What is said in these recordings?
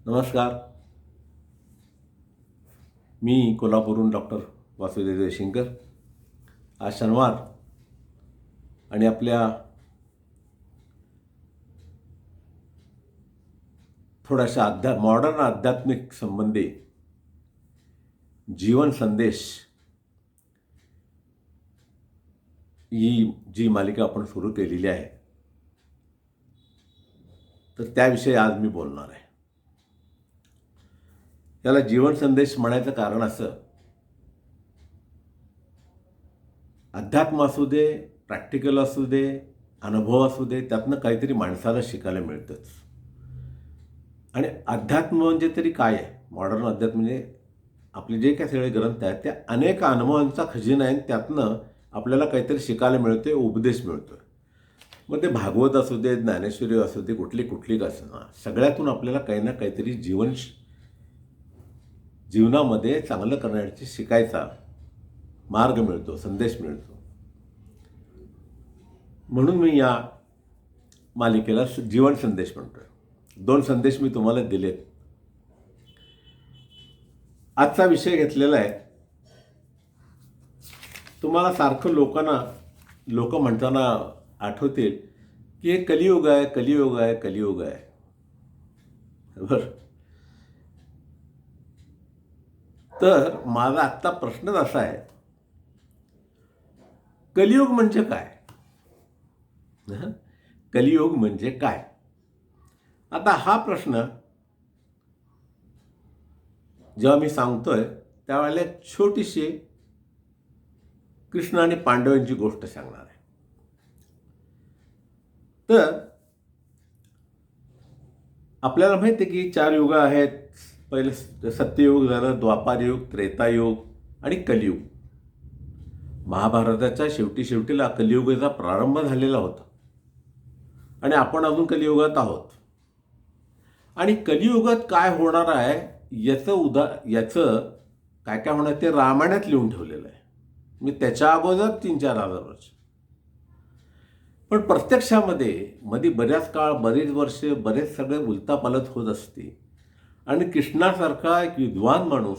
नमस्कार. मी कोल्हापूरहून डॉक्टर वासुदेव जयशंकर. आज शनिवार आणि आपल्या थोड्याशा मॉडर्न आध्यात्मिक संबंधी जीवन संदेश ही जी मालिका आपण सुरू केलेली आहे, तर त्याविषयी आज मी बोलणार आहे. त्याला जीवन संदेश म्हणायचं कारण असं, अध्यात्म असू दे, प्रॅक्टिकल असू दे, अनुभव असू दे, त्यातनं काहीतरी माणसाला शिकायला मिळतंच. आणि अध्यात्म म्हणजे तरी काय आहे? मॉडर्न अध्यात्म म्हणजे आपले जे काही सगळे ग्रंथ आहेत त्या अनेक अनुभवांचा खजिना आहे. त्यातनं आपल्याला काहीतरी शिकायला मिळतोय, उपदेश मिळतोय. मग ते भागवत असू दे, ज्ञानेश्वरी असू दे, कुठली असू ना, सगळ्यातून आपल्याला काही ना काहीतरी जीवनामध्ये चांगलं करण्याची शिकायचा मार्ग मिळतो, संदेश मिळतो. म्हणून मी या मालिकेला जीवन संदेश म्हणतोय. 2 संदेश मी तुम्हाला दिलेत. आजचा विषय घेतलेला आहे, तुम्हाला सारखं लोक म्हणताना आठवतील की हे कलियुग आहे, कलियुग आहे, कलियुग आहे. बरं, तर माझा आत्ता प्रश्नच असा आहे, कलियुग म्हणजे काय? कलियुग म्हणजे काय? आता हा प्रश्न जेव्हा मी सांगतोय त्यावेळेला एक छोटीशी कृष्ण आणि पांडवांची गोष्ट सांगणार आहे. तर आपल्याला माहिती आहे की 4 युग आहेत. पहिले सत्ययुग झालं, द्वापारयुग, त्रेतायुग आणि कलियुग. महाभारताच्या शेवटीला कलियुगाचा प्रारंभ झालेला होता आणि आपण अजून कलियुगात आहोत. आणि कलियुगात काय होणार आहे याचं काय काय होणार ते रामायणात लिहून ठेवलेलं आहे. मी त्याच्या अगोदर 3-4 हजार वर्ष. पण प्रत्यक्षामध्ये बऱ्याच काळ, बरेच वर्ष, बरेच सगळे उलतापालत होत असते. आणि कृष्णासारखा एक विद्वान माणूस,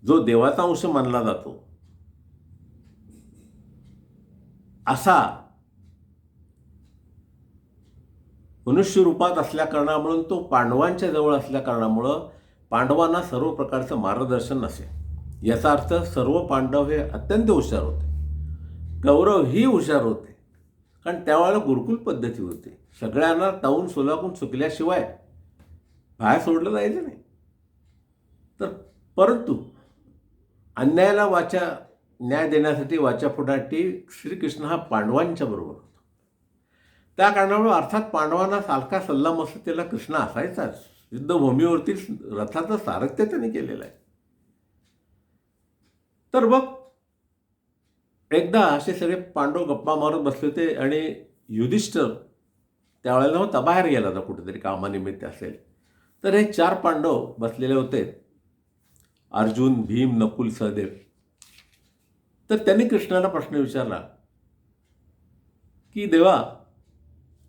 जो देवाचा अंश मानला जातो, असा मनुष्य रूपात असल्या कारणामुळे, तो पांडवांच्या जवळ असल्या कारणामुळं पांडवांना सर्व प्रकारचं मार्गदर्शन नसे. याचा अर्थ सर्व पांडव हे अत्यंत हुशार होते, कौरवही हुशार होते. कारण त्यावेळेला गुरुकुल पद्धती होती. सगळ्यांना टाऊन सुलाखून चुकल्याशिवाय बाहेर सोडलं जायचं नाही. तर परंतु अन्यायाला न्याय देण्यासाठी वाचा फुटाटी श्रीकृष्ण हा पांडवांच्या बरोबर होता. त्या कारणामुळे अर्थात पांडवांना सारखा सल्लामसलतीला कृष्ण असायचाच. युद्धभूमीवरती रथाचं सारथ्य त्यांनी केलेलं आहे. तर मग एकदा असे सगळे पांडव गप्पा मारत बसले होते आणि युधिष्ठिर त्यावेळेला होता, बाहेर गेला होता कुठेतरी कामानिमित्त असेल. तर हे 4 पांडव बसलेले होते, अर्जुन, भीम, नकुल, सहदेव. तर त्यांनी कृष्णाला प्रश्न विचारला की देवा,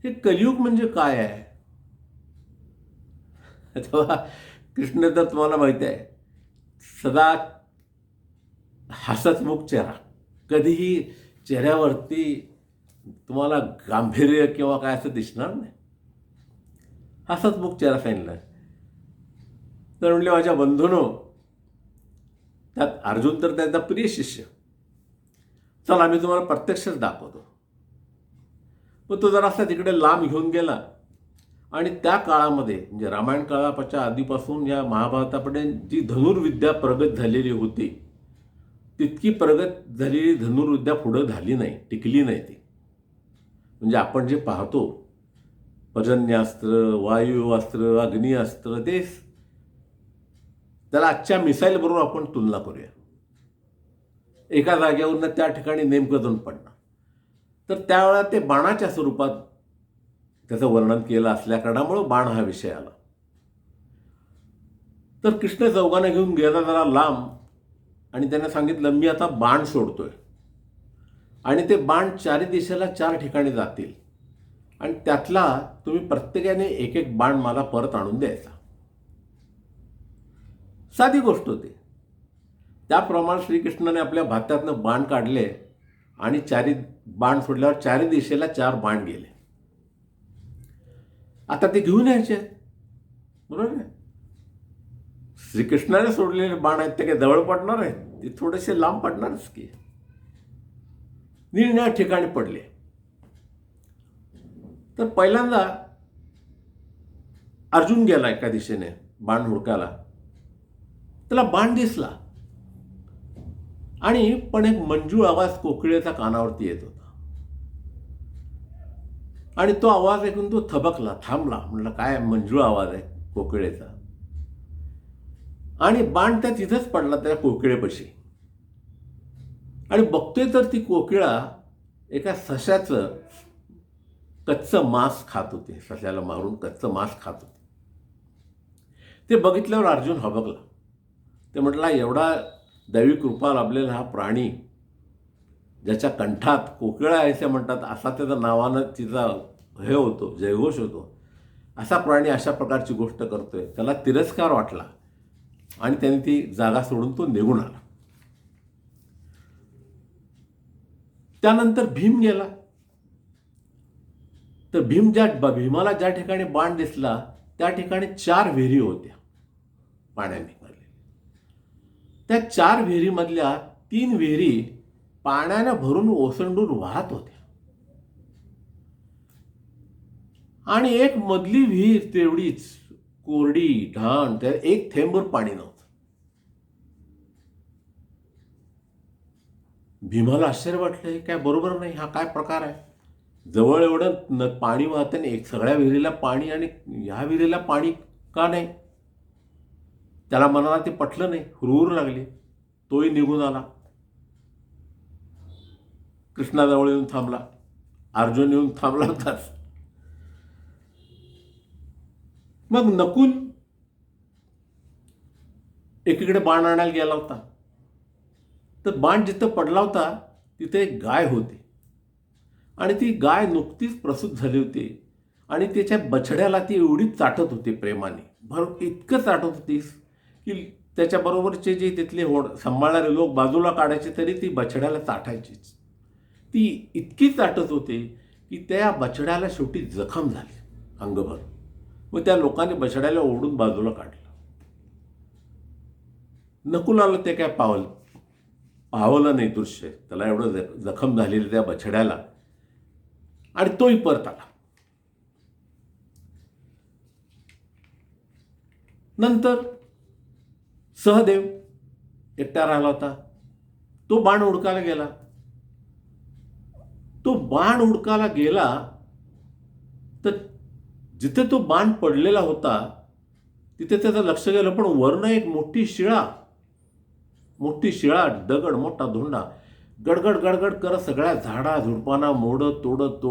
हे कलियुग म्हणजे काय आहे? तेव्हा कृष्ण, तर तुम्हाला माहिती आहे, सदा हसतमुख चेहरा, कधीही चेहऱ्यावरती तुम्हाला गांभीर्य किंवा काय असं दिसणार नाही. हसतमुख चेहरा सांगितला. तर म्हणले, माझ्या बंधूनो, त्यात अर्जुन तर त्याचा प्रिय शिष्य, चला मी तुम्हाला प्रत्यक्षच दाखवतो. मग तो जरासा तिकडे लांब घेऊन गेला आणि त्या काळामध्ये, म्हणजे रामायण काळाच्या आधीपासून या महाभारतापर्यंत जी धनुर्विद्या प्रगत झालेली होती, तितकी प्रगत झालेली धनुर्विद्या पुढं झाली नाही, टिकली नाही ती. म्हणजे आपण जे पाहतो, पर्जन्यास्त्र, वायुअस्त्र, अग्निअस्त्र, ते त्याला आजच्या मिसाईल बरोबर आपण तुलना करूया. एका जागेवरनं त्या ठिकाणी नेमकं जाऊन पडणार. तर त्यावेळेला ते बाणाच्या स्वरूपात त्याचं वर्णन केलं असल्या कारणामुळं बाण हा विषय आला. तर कृष्ण चौघांना घेऊन गेला जरा लांब आणि त्याने सांगितलं, मी आता बाण सोडतोय आणि ते बाण 4 दिशेला 4 ठिकाणी जातील आणि त्यातला तुम्ही प्रत्येकाने एक एक बाण मला परत आणून द्यायचा. साधी गोष्ट होती. त्याप्रमाणे श्रीकृष्णाने आपल्या भात्यातनं बाण काढले आणि चारी बाण सोडल्यावर चारी दिशेला 4 बाण गेले. आता ते घेऊन यायचे, बरोबर आहे. श्रीकृष्णाने सोडलेले बाण आहेत ते काही जवळ पडणार आहेत, ते थोडेसे लांब पडणारच की. निर्णय ठिकाणी पडले. तर पहिल्यांदा अर्जुन गेला एका दिशेने बाण हुडकायला. त्याला बाण दिसला आणि पण एक मंजूळ आवाज कोकिळेचा कानावरती येत होता आणि तो आवाज ऐकून तो थबकला, थांबला. म्हणलं काय मंजूळ आवाज आहे कोकिळेचा. आणि बाण त्या तिथंच पडला त्या कोकिळेपाशी. आणि बघतोय तर ती कोकिळा एका सशाचं कच्चं मांस खात होते. सशाला मारून कच्चं मांस खात होते. ते बघितल्यावर अर्जुन हबकला. ते म्हटला एवढा दैवी कृपा लाभलेला हा प्राणी, ज्याच्या कंठात कोकिळा आहे असे म्हणतात, असा त्याच्या नावानं तिचा हे होतो, जयघोष होतो, असा प्राणी अशा प्रकारची गोष्ट करतोय. त्याला तिरस्कार वाटला आणि त्याने ती जागा सोडून तो निघून आला. त्यानंतर भीम गेला. तर भीमाला ज्या ठिकाणी बाण दिसला त्या ठिकाणी 4 विहिरी होत्या पाण्याने भरलेल्या. त्या 4 विहिरीमधल्या 3 विहिरी पाण्यानं भरून ओसंडून वाहत होत्या आणि एक मधली विहीर तेवढीच कोरडी ढाण, त्या एक थेंबभर पाणी नव्हतं. भीमाला आश्चर्य वाटलं, हे काय बरोबर नाही, हा काय प्रकार आहे. जवळ एवढं पाणी वाहतं नाही, एक सगळ्या विहिरीला पाणी आणि ह्या विहिरीला पाणी का नाही. त्याला मनाला ते पटलं नाही, हुरहुर लागली. तोही निघून आला. कृष्णाजवळ येऊन थांबला. अर्जुन येऊन थांबला होताच. मग नकुल एकीकडे बाण आणायला गेला होता. तर बाण जिथं पडला होता तिथे एक गाय होती आणि ती गाय नुकतीच प्रसूत झाली होती आणि त्याच्या बछड्याला ती एवढी चाटत होती प्रेमाने, इतकं चाटत होतीस की त्याच्याबरोबरचे जे तिथले सांभाळणारे लोक बाजूला काढायचे तरी ती बछड्याला चाटायचीच. ती इतकी चाटत होती की त्या बछड्याला शेवटी जखम झाली अंगभर. मग त्या लोकांनी बछड्याला ओढून बाजूला काढलं. नकुलाला ते काय पावलं नाही दृश्य. त्याला एवढं जखम झालेलं त्या बछड्याला, आणि तोही परत आला. नंतर सहदेव एकटा राहिला होता. तो बाण हुडकायला गेला. तो बाण हुडकायला गेला तर जिथे तो बाण पडलेला होता तिथे त्याचं लक्ष गेलं, पण वरनं एक मोठी शिळा दगड, मोठा धोंडा गडगड गडगड करत सगळ्या झाडा झुडपांना तोडत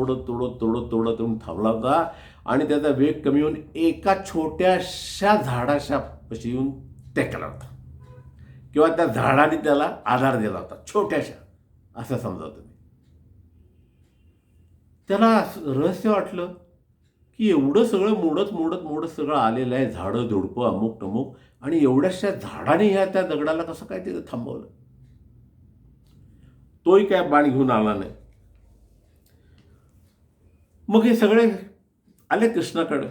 थांबला होता आणि त्याचा वेग कमी होऊन एका छोट्याशा झाडाच्या पाशी येऊन टेकला होता, किंवा त्या झाडाने त्याला आधार दिला होता, छोट्याशा असं समजा तुम्ही. त्याला रहस्य वाटलं की एवढं सगळं मोडत सगळं आलेलं आहे, झाडं झुडपं अमुक टमुक, आणि एवढ्याशा झाडाने ह्या त्या दगडाला कसं काय तिथे थांबवलं. तोही काय बाण घेऊन आला नाही. मग हे सगळे आले कृष्णाकडे.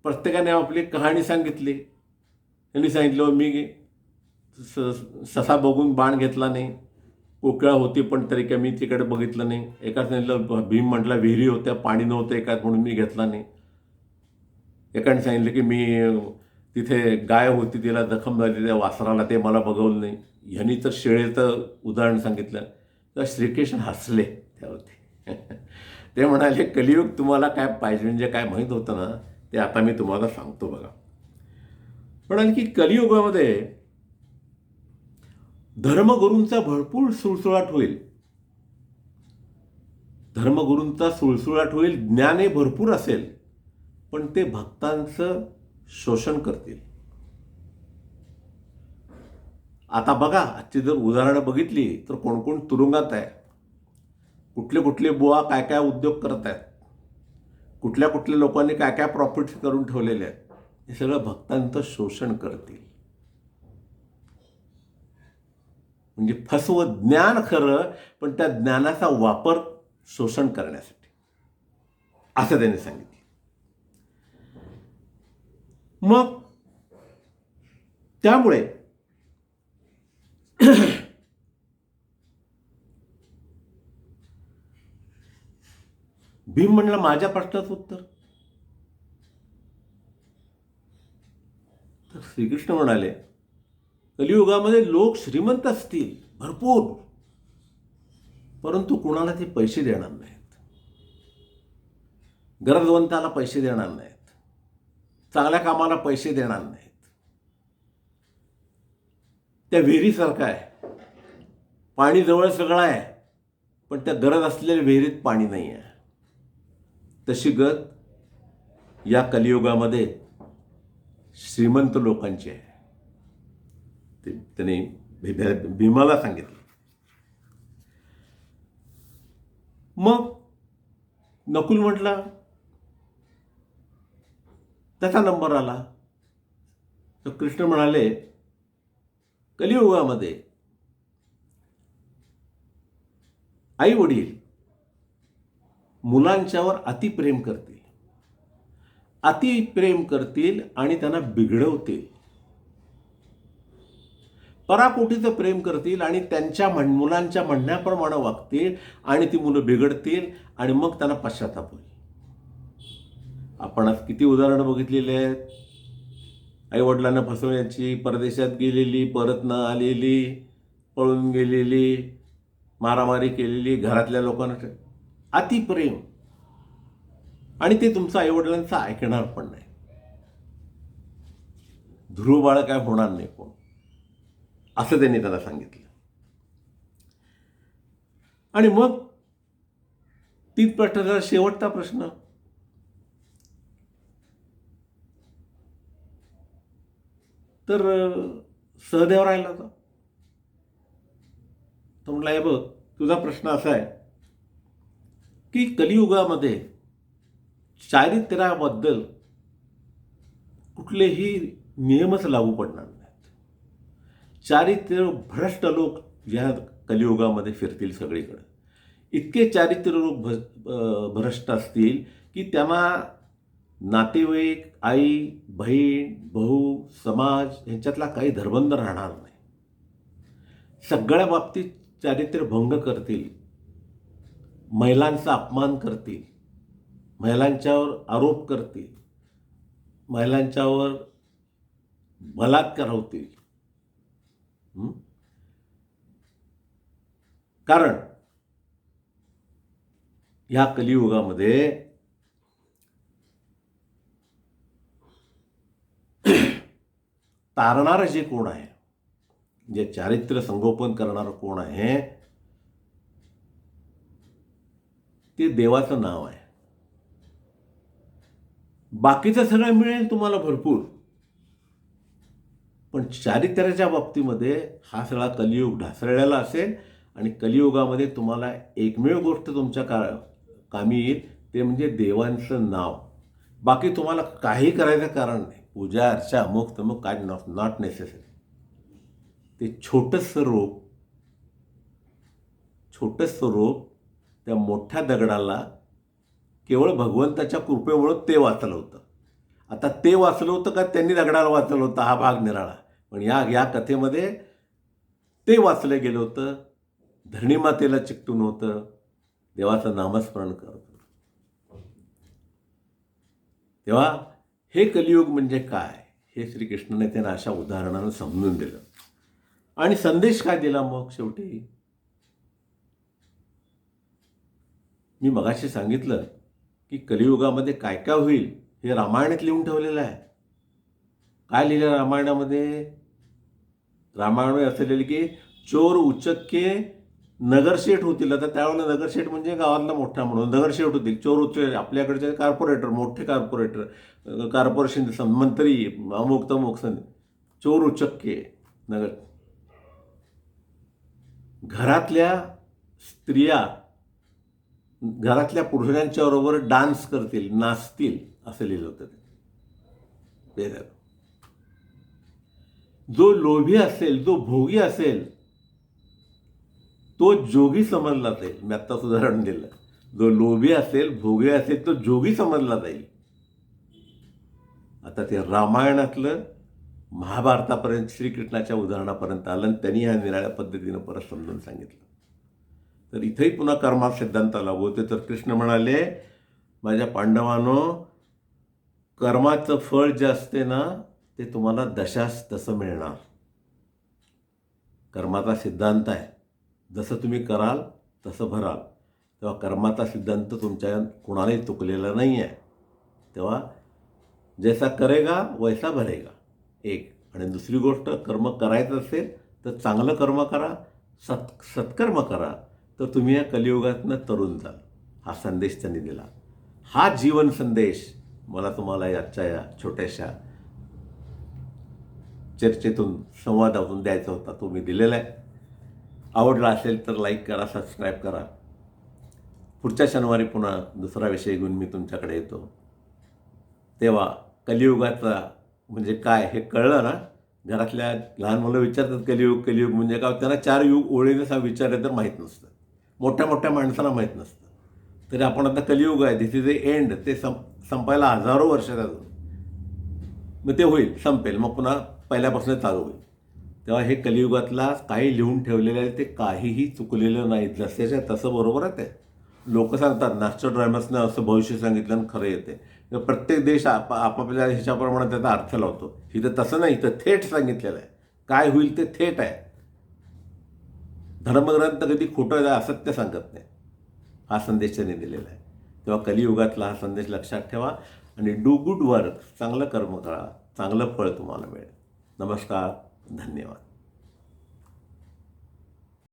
प्रत्येकाने आपली कहाणी सांगितली. त्यांनी सांगितलं मी ससा बघून बाण घेतला नाही, कोकिळा होती पण तरी काय मी तिकडे बघितलं नाही. एकाच सांगितलं भीम म्हटला विहिरी होत्या पाणी नव्हतं एकाच म्हणून मी घेतला नाही. एकाने सांगितलं की मी तिथे गाय होती तिला जखम झाली त्या वासराला, ते मला बघवलं नाही. ह्यांनी तर शेळेचं उदाहरण सांगितलं. तर श्रीकृष्ण हसले त्यावरती. ते म्हणाले कलियुग तुम्हाला काय पाहिजे म्हणजे काय माहीत होतं ना, ते आता मी तुम्हाला सांगतो बघा. म्हणाले की कलियुगामध्ये धर्मगुरूंचा भरपूर सुळसुळाट होईल. धर्मगुरूंचा सुळसुळाट होईल, ज्ञानही भरपूर असेल, पण ते भक्तांचं शोषण करतील. आता बघा आजची जर उदाहरणं बघितली तर कोण कोण तुरुंगात आहे, कुठले कुठले बुवा काय काय उद्योग करत आहेत. कुठल्या कुठल्या लोकांनी काय काय प्रॉफिट्स करून ठेवलेले आहेत हे सगळं भक्तांचं शोषण करतील. म्हणजे फसवं ज्ञान खरं, पण त्या ज्ञानाचा वापर शोषण करण्यासाठी, असं त्यांनी सांगितलं. मग त्यामुळे भीम म्हणला माझ्या प्रश्नाचं उत्तर. तर श्रीकृष्ण म्हणाले कलियुगामध्ये लोक श्रीमंत असतील भरपूर, परंतु कुणाला ते पैसे देणार नाहीत, गरजवंताला पैसे देणार नाहीत, चांगल्या कामाला पैसे देणार नाहीत. त्या विहिरीसारखं आहे, पाणी जवळ सगळं आहे, पण त्या गरज असलेल्या विहिरीत पाणी नाही आहे. तशी गत या कलियुगामध्ये श्रीमंत लोकांची आहे. त्याने भीमाला सांगितलं. मग नकुल म्हटला, त्याचा नंबर आला. तर कृष्ण म्हणाले कलियुगामध्ये आई वडील मुलांच्यावर अतिप्रेम करतील, अतिप्रेम करतील आणि त्यांना बिघडवतील. पराकोटीचं प्रेम करतील आणि त्यांच्या मुलांच्या म्हणण्याप्रमाणे वागतील आणि ती मुलं बिघडतील आणि मग त्यांना पश्चाताप होईल. आपण आज किती उदाहरणं बघितलेली आहेत. आईवडिलांना फसवण्याची, परदेशात गेलेली, परत न आलेली, पळून गेलेली, मारामारी केलेली, घरातल्या लोकांना अतिप्रेम, आणि ते तुमचं आईवडिलांचं ऐकणार पण नाही. ध्रुव बाळ काय होणार नाही कोण, असं त्यांनी त्याला सांगितलं. आणि मग तीच प्रश्नाचा शेवटचा प्रश्न, तर सहदेव राहिला होता. तो म्हटला हे बघ, तुझा प्रश्न असा आहे की कलियुगामध्ये चारित्र्याबद्दल कुठलेही नियमच लागू पडणार नाहीत. चारित्र्य भ्रष्ट लोक या कलियुगामध्ये फिरतील सगळीकडे. इतके चारित्र्य लोक भ्रष्ट असतील की त्यांना नातेवाईक, आई, बहीण, भाऊ, समाज यांच्यातला काही धर्बंध राहणार नाही. सगळ्या बाबतीत चारित्र्य भंग करतील, महिलांचा अपमान करतील, महिलांच्यावर आरोप करतील, महिलांच्यावर बलात्कार होतील. कारण या कलियुगामध्ये तारणारं जे कोण आहे, जे चारित्र्य संगोपन करणारं कोण आहे, ते देवाचं नाव आहे. बाकीचं सगळं मिळेल तुम्हाला भरपूर, पण चारित्र्याच्या बाबतीमध्ये हा सगळा कलियुग ढासळलेला असेल. आणि कलियुगामध्ये तुम्हाला एकमेव गोष्ट तुमच्या कामी येईल, ते म्हणजे देवांचं नाव. बाकी तुम्हाला काही करायचं कारण नाही. पूजा अर्चा अमुक तमुक काय नॉट नेसेसरी. ते छोटंसं रोप त्या मोठ्या दगडाला केवळ भगवंताच्या कृपेमुळं ते वाचलं होतं. आता ते वाचलं होतं का त्यांनी दगडाला वाचलं होतं, हा भाग निराळा. पण या कथेमध्ये ते वाचलं गेलं होतं, धरणीमातेला चिकटून होतं, देवाचं नामस्मरण करत होतं. तेव्हा हे कलियुग म्हणजे काय हे श्रीकृष्णाने त्यांना अशा उदाहरणानं समजून दिलं. आणि संदेश काय दिला मग शेवटी? मी मगाशी सांगितलं की कलियुगामध्ये काय काय होईल हे रामायणात लिहून ठेवलेलं आहे. काय लिहिलं रामायणामध्ये? रामायणामध्ये असं लिहिलं की चोर उचक्के नगरशेठ होतील. आता त्यावेळेला नगरशेठ म्हणजे गावातला मोठा म्हणून नगरशेठ होतील. चोर उचक्के आपल्याकडचे कॉर्पोरेटर, मोठे कॉर्पोरेटर, कॉर्पोरेशन मंत्री, अमुक तमुक चोर उचक्के नगर. घरातल्या स्त्रिया घरातल्या पुरुषांच्या बरोबर डान्स करतील, नाचतील, असं लिहिलं होतं ते. जो लोभी असेल, जो भोगी असेल, तो जोगी समजला जाईल. मी आत्ताच उदाहरण दिलं. जो लोभी असेल, भोगी असेल, तो जोगी समजला जाईल. आता ते रामायणातलं महाभारतापर्यंत श्रीकृष्णाच्या उदाहरणापर्यंत आलं आणि त्यांनी ह्या निराळ्या पद्धतीनं परत समजून सांगितलं. तर इथेही पुन्हा कर्मा सिद्धांत लागू होते. तर कृष्ण म्हणाले, माझ्या पांडवांनो, कर्माचं फळ जे असते ना, ते तुम्हाला दशास तसं मिळणार. कर्माचा सिद्धांत आहे, जसं तुम्ही कराल तसं भराल. तेव्हा कर्माचा सिद्धांत तुमच्या कुणालाही चुकलेला नाही आहे. तेव्हा जैसा करेगा वैसा भरेगा, एक. आणि दुसरी गोष्ट, कर्म करायचं असेल तर चांगलं कर्म करा, सत्कर्म करा, तर तुम्ही या कलियुगातनं तरुण जाल. हा संदेश त्यांनी दिला. हा जीवन संदेश मला तुम्हाला आजच्या या छोट्याशा चर्चेतून, संवादातून द्यायचा होता. तो मी दिलेला आहे. आवडला असेल तर लाईक करा, सबस्क्राईब करा. पुढच्या शनिवारी पुन्हा दुसरा विषय घेऊन मी तुमच्याकडे येतो. तेव्हा कलियुगाचा म्हणजे काय हे कळलं ना. घरातल्या लहान मुलं विचारतात कलियुग कलियुग म्हणजे काय. त्यांना 4 युग ओळीने विचारलं तर माहीत नसतं. मोठ्या मोठ्या माणसांना माहीत नसतं. तरी आपण आता कलियुग आहे, दिस इज ए एंड, ते संपायला हजारो वर्ष अजून. मग ते होईल, संपेल, मग पुन्हा पहिल्यापासून चालू होईल. तेव्हा हे कलियुगातला काही लिहून ठेवलेलं आहे ते काहीही चुकलेलं नाही. जसेच्या तसं बरोबर आहे ते. लोक सांगतात नॉस्ट्राडॅमसनं असं भविष्य सांगितलं आणि खरं येते. प्रत्येक देश आपापल्या ह्याच्याप्रमाणे त्याचा अर्थ लावतो. इथं तसं नाही, इथं थेट सांगितलेलं आहे. काय होईल ते थेट आहे. धर्मग्रंथ कधी खोटं असत्य सांगत नाही. हा संदेश त्यांनी दिलेला आहे. तेव्हा कलियुगातला हा संदेश लक्षात ठेवा आणि डू गुड वर्क, चांगलं कर्म करा, चांगलं फळ तुम्हाला मिळेल. नमस्कार, धन्यवाद.